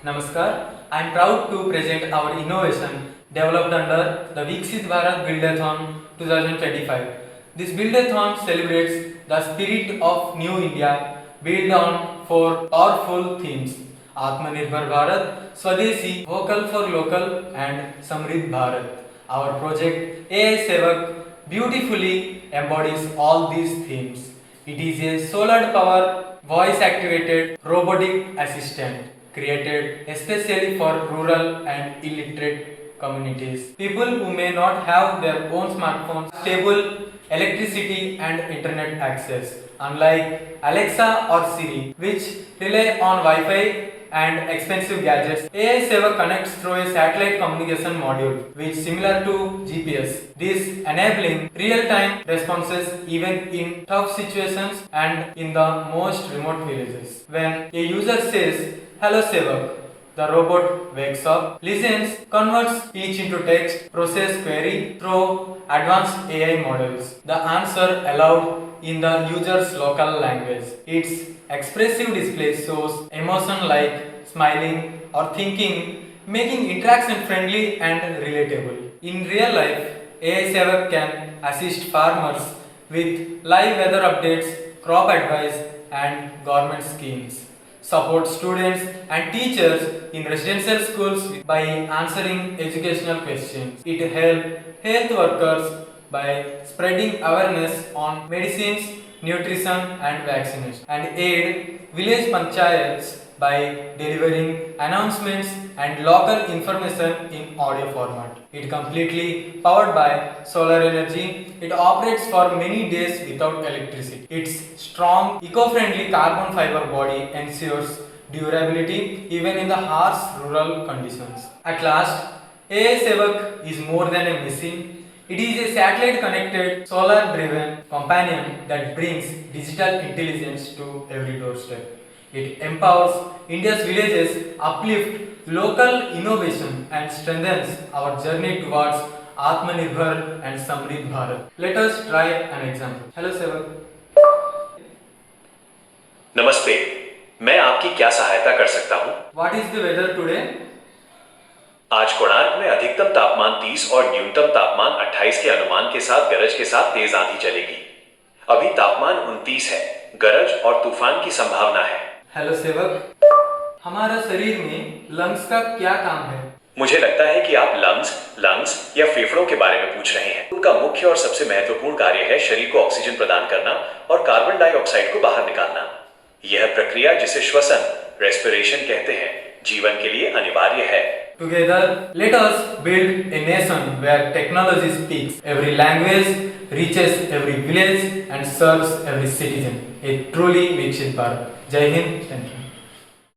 Namaskar. I am proud to present our innovation developed under the Vikshit Bharat Buildathon 2025. This Buildathon celebrates the spirit of New India built on four powerful themes: Atmanirbhar Bharat, Swadeshi, Vocal for Local, and Samridh Bharat. Our project AI SEVAK beautifully embodies all these themes. It is a solar power, voice activated robotic assistant created especially for rural and illiterate communities. People who may not have their own smartphones, stable electricity and internet access. Unlike Alexa or Siri, which rely on Wi-Fi and expensive gadgets, AI Seva connects through a satellite communication module which is similar to GPS. This enabling real-time responses even in tough situations and in the most remote villages. When a user says, "Hello Sevak," the robot wakes up, listens, converts speech into text, process query through advanced AI models. The answer allowed in the user's local language. Its expressive display shows emotion like smiling or thinking, making interaction friendly and relatable. In real life, AI Sevak can assist farmers with live weather updates, crop advice, and government schemes. Support students and teachers in residential schools by answering educational questions. It helps health workers by spreading awareness on medicines, nutrition and vaccination, and aid village panchayats by delivering announcements and local information in audio format. It completely powered by solar energy. It operates for many days without electricity. Its strong, eco-friendly carbon fiber body ensures durability even in the harsh rural conditions. At last, AI Sevak is more than a machine. It is a satellite connected, solar driven companion that brings digital intelligence to every doorstep. It empowers India's villages, uplifts local innovation and strengthens our journey towards Atmanirbhar and Samridh Bharat. Let us try an example. Hello Sevak. नमस्ते, मैं आपकी क्या सहायता कर सकता हूँ? What is the weather today? आज कोणार्क में अधिकतम तापमान 30 और न्यूनतम तापमान 28 के अनुमान के साथ गरज के साथ तेज आंधी चलेगी। अभी तापमान 29 है, गरज और तूफान की संभावना है। हेलो सेवक, हमारा शरीर में लंग्स का क्या काम है? मुझे लगता है कि आप लंग्स या फेफड़ों के बारे में पूछ रहे हैं। उनका मुख्य और सबसे महत्वपूर्ण कार्य है शरीर को ऑक्सीजन प्रदान करना और कार्बन डाइऑक्साइड को बाहर निकालना। यह प्रक्रिया, जिसे श्वसन रेस्पिरेशन कहते हैं, जीवन के लिए अनिवार्य है। Together, let us build a nation where technology speaks every language, reaches every village and serves every citizen. A truly Vikshit Bharat. Jai Hind. Thank you.